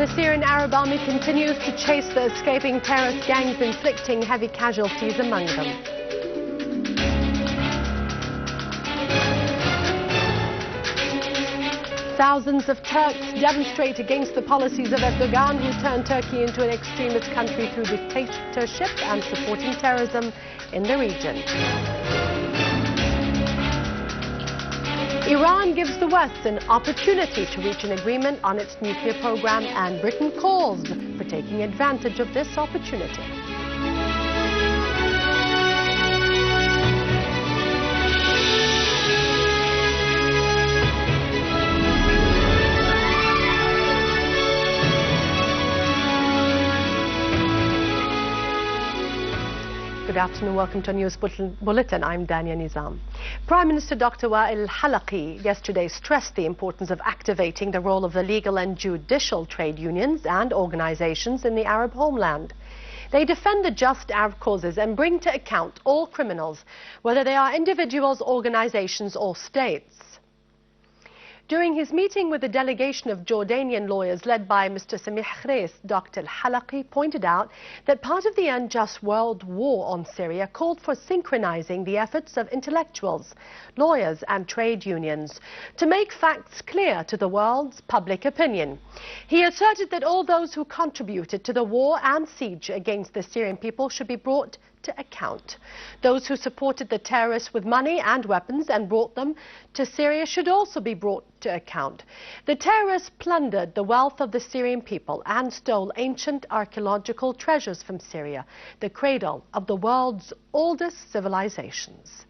The Syrian Arab Army continues to chase the escaping terrorist gangs, inflicting heavy casualties among them. Thousands of Turks demonstrate against the policies of Erdogan, who turned Turkey into an extremist country through dictatorship and supporting terrorism in the region. Iran gives the West an opportunity to reach an agreement on its nuclear program, and Britain calls for taking advantage of this opportunity. Good afternoon, welcome to a news bulletin. I'm Dania Nizam. Prime Minister Dr. Wael Halaqi yesterday stressed the importance of activating the role of the legal and judicial trade unions and organizations in the Arab homeland. They defend the just Arab causes and bring to account all criminals, whether they are individuals, organizations or states. During his meeting with a delegation of Jordanian lawyers led by Mr. Samih Khreis, Dr. Halaqi pointed out that part of the unjust world war on Syria called for synchronizing the efforts of intellectuals, lawyers and trade unions to make facts clear to the world's public opinion. He asserted that all those who contributed to the war and siege against the Syrian people should be brought to account. Those who supported the terrorists with money and weapons and brought them to Syria should also be brought to account. The terrorists plundered the wealth of the Syrian people and stole ancient archaeological treasures from Syria, the cradle of the world's oldest civilizations.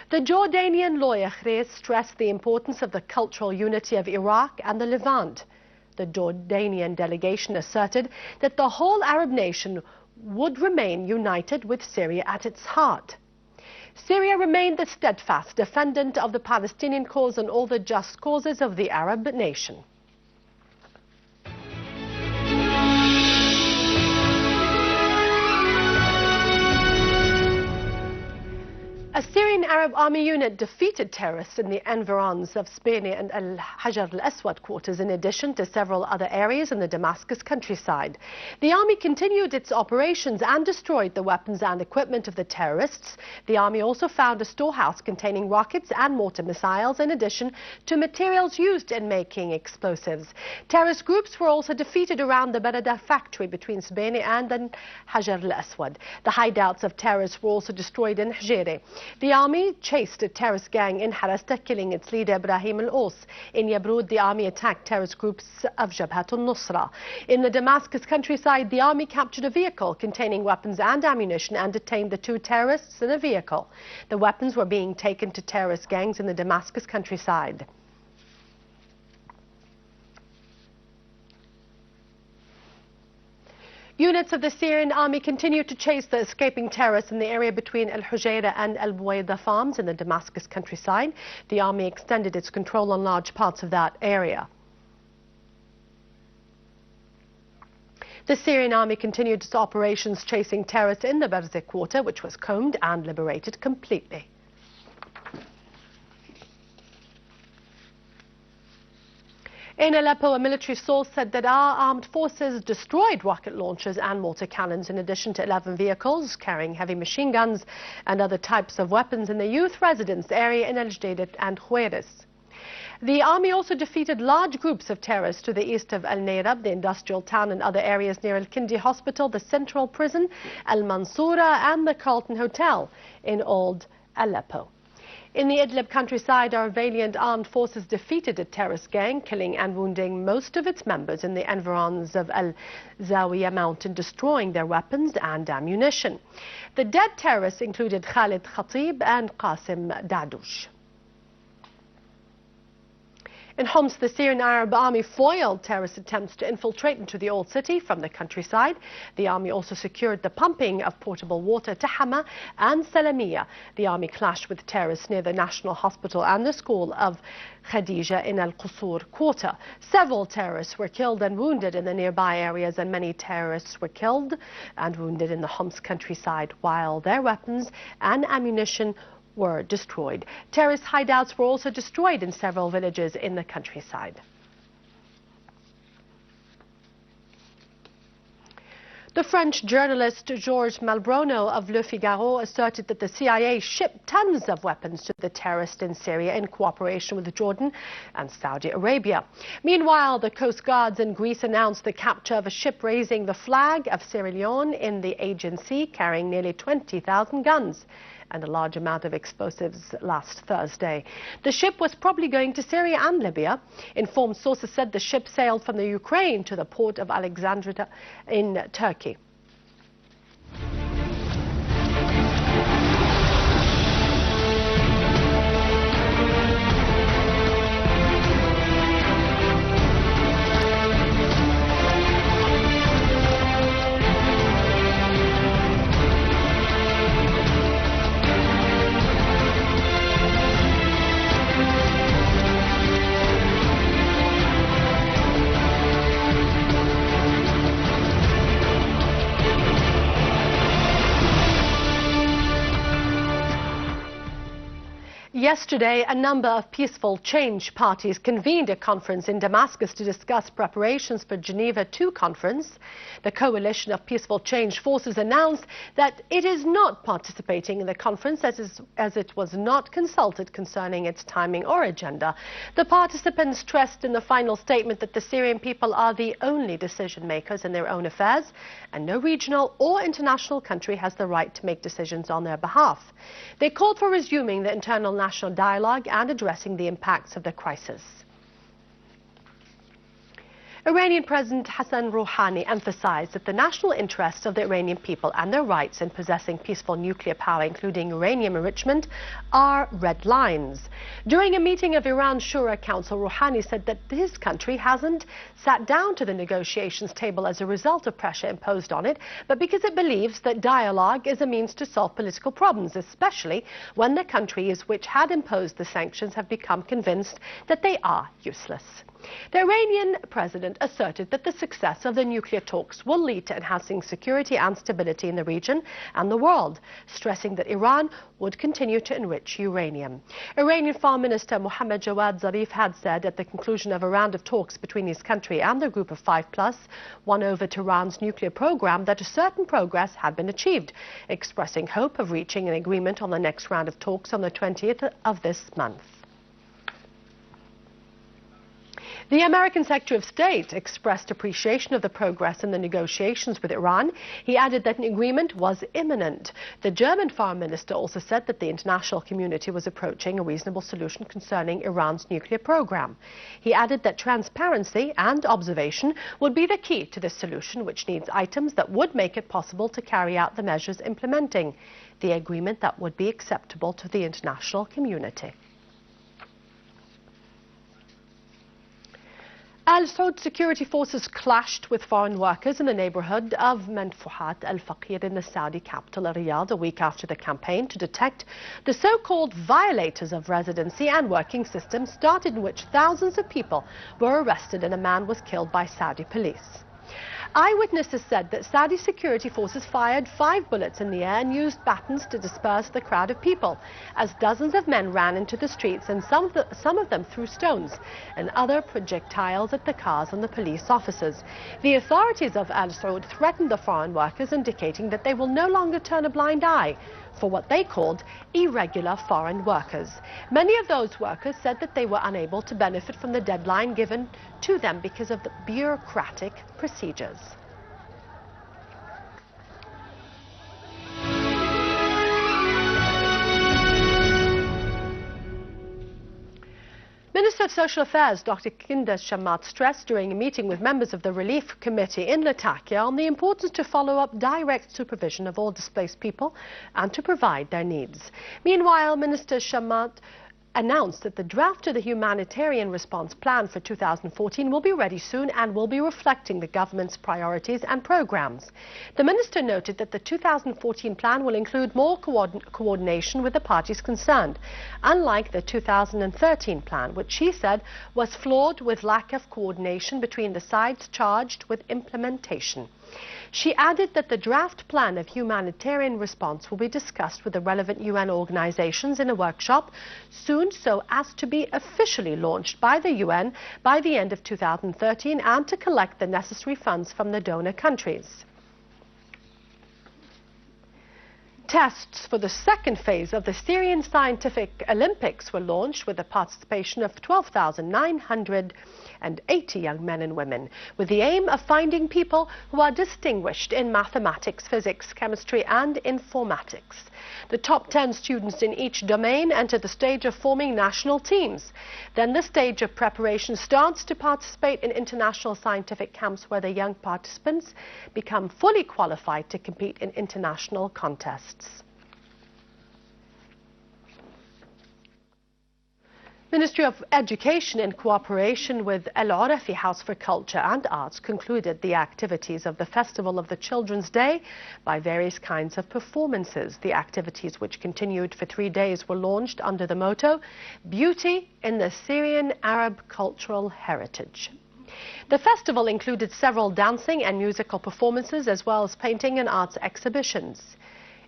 The Jordanian lawyer Khreis stressed the importance of the cultural unity of Iraq and the Levant. The Jordanian delegation asserted that the whole Arab nation would remain united with Syria at its heart. Syria remained the steadfast defendant of the Palestinian cause and all the just causes of the Arab nation. A Syrian Arab army unit defeated terrorists in the environs of Sbaini and Al-Hajar al-Aswad quarters, in addition to several other areas in the Damascus countryside. The army continued its operations and destroyed the weapons and equipment of the terrorists. The army also found a storehouse containing rockets and mortar missiles, in addition to materials used in making explosives. Terrorist groups were also defeated around the Barada factory between Sbaini and Al-Hajar al-Aswad. The hideouts of terrorists were also destroyed in Hijiri. The army chased a terrorist gang in Harasta, killing its leader Ibrahim al-Os. In Yabrud, the army attacked terrorist groups of Jabhat al-Nusra. In the Damascus countryside, the army captured a vehicle containing weapons and ammunition and detained the two terrorists in a vehicle. The weapons were being taken to terrorist gangs in the Damascus countryside. Units of the Syrian army continue to chase the escaping terrorists in the area between Al-Hujayra and Al-Buwaida farms in the Damascus countryside. The army extended its control on large parts of that area. The Syrian army continued its operations chasing terrorists in the Barzik quarter, which was combed and liberated completely. In Aleppo, a military source said that our armed forces destroyed rocket launchers and mortar cannons, in addition to 11 vehicles carrying heavy machine guns and other types of weapons in the youth residence area in Al-Jadid and Khuwairis. The army also defeated large groups of terrorists to the east of Al-Nayrab, the industrial town, and other areas near Al-Kindi Hospital, the Central Prison, Al-Mansoura and the Carlton Hotel in Old Aleppo. In the Idlib countryside, our valiant armed forces defeated a terrorist gang, killing and wounding most of its members in the environs of Al-Zawiya mountain, destroying their weapons and ammunition. The dead terrorists included Khalid Khatib and Qasim Dadoush. In Homs, the Syrian Arab army foiled terrorist attempts to infiltrate into the old city from the countryside. The army also secured the pumping of portable water to Hama and Salamiya. The army clashed with terrorists near the National Hospital and the school of Khadija in Al-Qusur quarter. Several terrorists were killed and wounded in the nearby areas, and many terrorists were killed and wounded in the Homs countryside, while their weapons and ammunition were destroyed. Terrorist hideouts were also destroyed in several villages in the countryside. The French journalist Georges Malbrono of Le Figaro asserted that the CIA shipped tons of weapons to the terrorists in Syria in cooperation with Jordan and Saudi Arabia. Meanwhile, the Coast Guards in Greece announced the capture of a ship raising the flag of Sierra Leone in the Aegean Sea, carrying nearly 20,000 guns and a large amount of explosives last Thursday. The ship was probably going to Syria and Libya. Informed sources said the ship sailed from the Ukraine to the port of Alexandria in Turkey. Yesterday, a number of peaceful change parties convened a conference in Damascus to discuss preparations for Geneva II conference. The coalition of peaceful change forces announced that it is not participating in the conference as it was not consulted concerning its timing or agenda. The participants stressed in the final statement that the Syrian people are the only decision makers in their own affairs, and no regional or international country has the right to make decisions on their behalf. They called for resuming the internal national dialogue and addressing the impacts of the crisis. Iranian President Hassan Rouhani emphasized that the national interests of the Iranian people and their rights in possessing peaceful nuclear power, including uranium enrichment, are red lines. During a meeting of Iran's Shura Council, Rouhani said that his country hasn't sat down to the negotiations table as a result of pressure imposed on it, but because it believes that dialogue is a means to solve political problems, especially when the countries which had imposed the sanctions have become convinced that they are useless. The Iranian president asserted that the success of the nuclear talks will lead to enhancing security and stability in the region and the world, stressing that Iran would continue to enrich uranium. Iranian Foreign Minister Mohammad Jawad Zarif had said at the conclusion of a round of talks between his country and the Group of 5+, won over Tehran's nuclear program, that a certain progress had been achieved, expressing hope of reaching an agreement on the next round of talks on the 20th of this month. The American Secretary of State expressed appreciation of the progress in the negotiations with Iran. He added that an agreement was imminent. The German Foreign Minister also said that the international community was approaching a reasonable solution concerning Iran's nuclear program. He added that transparency and observation would be the key to this solution, which needs items that would make it possible to carry out the measures implementing the agreement that would be acceptable to the international community. Al Saud security forces clashed with foreign workers in the neighborhood of Manfuhat al-Faqir in the Saudi capital Riyadh a week after the campaign to detect the so-called violators of residency and working systems started, in which thousands of people were arrested and a man was killed by Saudi police. Eyewitnesses said that Saudi security forces fired 5 bullets in the air and used batons to disperse the crowd of people, as dozens of men ran into the streets and some of them threw stones and other projectiles at the cars and the police officers. The authorities of Al Saud threatened the foreign workers, indicating that they will no longer turn a blind eye for what they called irregular foreign workers. Many of those workers said that they were unable to benefit from the deadline given to them because of the bureaucratic procedures. Minister of Social Affairs Dr. Kinda Shamat stressed during a meeting with members of the Relief Committee in Latakia on the importance to follow up direct supervision of all displaced people and to provide their needs. Meanwhile, Minister Shamat announced that the draft of the humanitarian response plan for 2014 will be ready soon and will be reflecting the government's priorities and programs. The minister noted that the 2014 plan will include more coordination with the parties concerned, unlike the 2013 plan, which she said was flawed with lack of coordination between the sides charged with implementation. She added that the draft plan of humanitarian response will be discussed with the relevant UN organizations in a workshop soon, so as to be officially launched by the UN by the end of 2013 and to collect the necessary funds from the donor countries. Tests for the second phase of the Syrian Scientific Olympics were launched with the participation of 12,980 young men and women, with the aim of finding people who are distinguished in mathematics, physics, chemistry and informatics. The top 10 students in each domain enter the stage of forming national teams. Then the stage of preparation starts to participate in international scientific camps where the young participants become fully qualified to compete in international contests. Ministry of Education, in cooperation with Al Orafi House for Culture and Arts, concluded the activities of the Festival of the Children's Day by various kinds of performances. The activities, which continued for 3 days, were launched under the motto, Beauty in the Syrian Arab Cultural Heritage. The festival included several dancing and musical performances, as well as painting and arts exhibitions.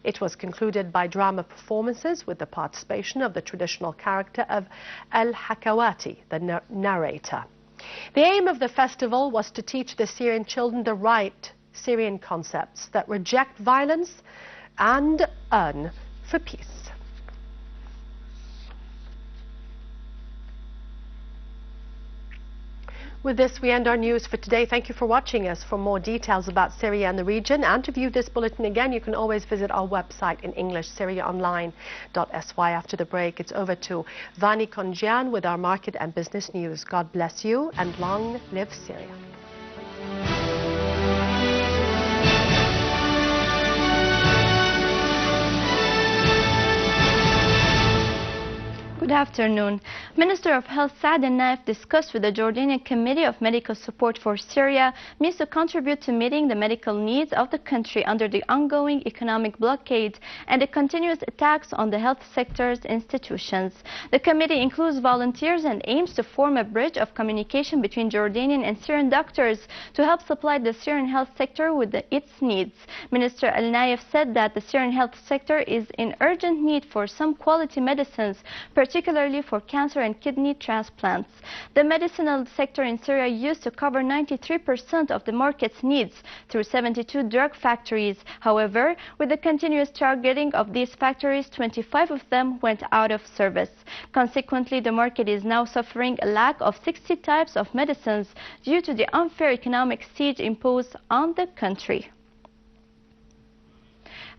It was concluded by drama performances with the participation of the traditional character of Al-Hakawati, the narrator. The aim of the festival was to teach the Syrian children the right Syrian concepts that reject violence and yearn for peace. With this, we end our news for today. Thank you for watching us. For more details about Syria and the region, and to view this bulletin again, you can always visit our website in English, syriaonline.sy. After the break, it's over to Vani Konjian with our market and business news. God bless you, and long live Syria. Good afternoon. Minister of Health Saad Al-Naif discussed with the Jordanian Committee of Medical Support for Syria means to contribute to meeting the medical needs of the country under the ongoing economic blockade and the continuous attacks on the health sector's institutions. The committee includes volunteers and aims to form a bridge of communication between Jordanian and Syrian doctors to help supply the Syrian health sector with its needs. Minister Al-Naif said that the Syrian health sector is in urgent need for some quality medicines, particularly for cancer and kidney transplants. The medicinal sector in Syria used to cover 93% of the market's needs through 72 drug factories. However, with the continuous targeting of these factories, 25 of them went out of service. Consequently, the market is now suffering a lack of 60 types of medicines due to the unfair economic siege imposed on the country.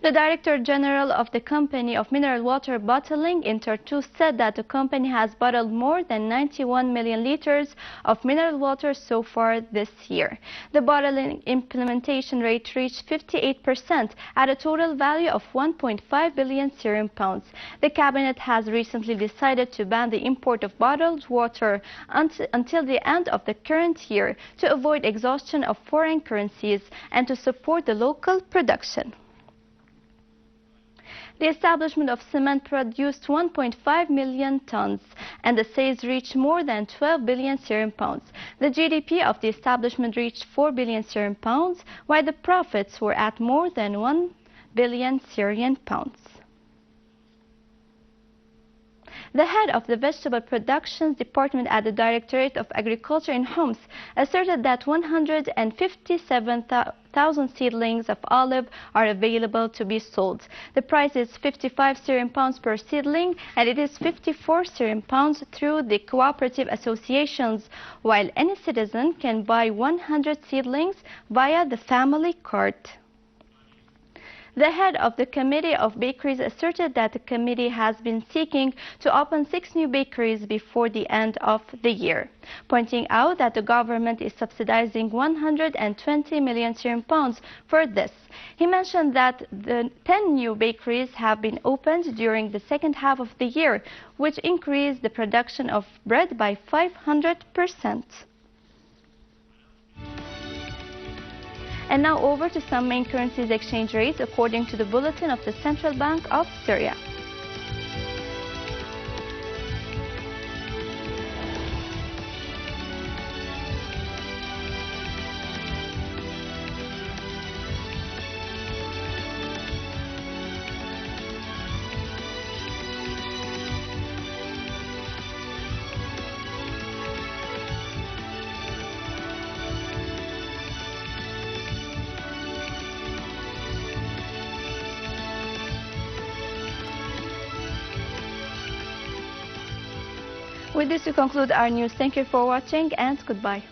The Director General of the Company of Mineral Water Bottling, Inter2, said that the company has bottled more than 91 million liters of mineral water so far this year. The bottling implementation rate reached 58% at a total value of 1.5 billion Syrian pounds. The Cabinet has recently decided to ban the import of bottled water until the end of the current year to avoid exhaustion of foreign currencies and to support the local production. The establishment of cement produced 1.5 million tons and the sales reached more than 12 billion Syrian pounds. The GDP of the establishment reached 4 billion Syrian pounds, while the profits were at more than 1 billion Syrian pounds. The head of the Vegetable Productions Department at the Directorate of Agriculture in Homs asserted that 157,000 seedlings of olive are available to be sold. The price is 55 Syrian pounds per seedling, and it is 54 Syrian pounds through the cooperative associations, while any citizen can buy 100 seedlings via the family card. The head of the Committee of Bakeries asserted that the committee has been seeking to open 6 new bakeries before the end of the year, pointing out that the government is subsidizing 120 million Syrian pounds for this. He mentioned that the 10 new bakeries have been opened during the second half of the year, which increased the production of bread by 500%. And now over to some main currencies exchange rates according to the bulletin of the Central Bank of Syria. With this, we conclude our news. Thank you for watching and goodbye.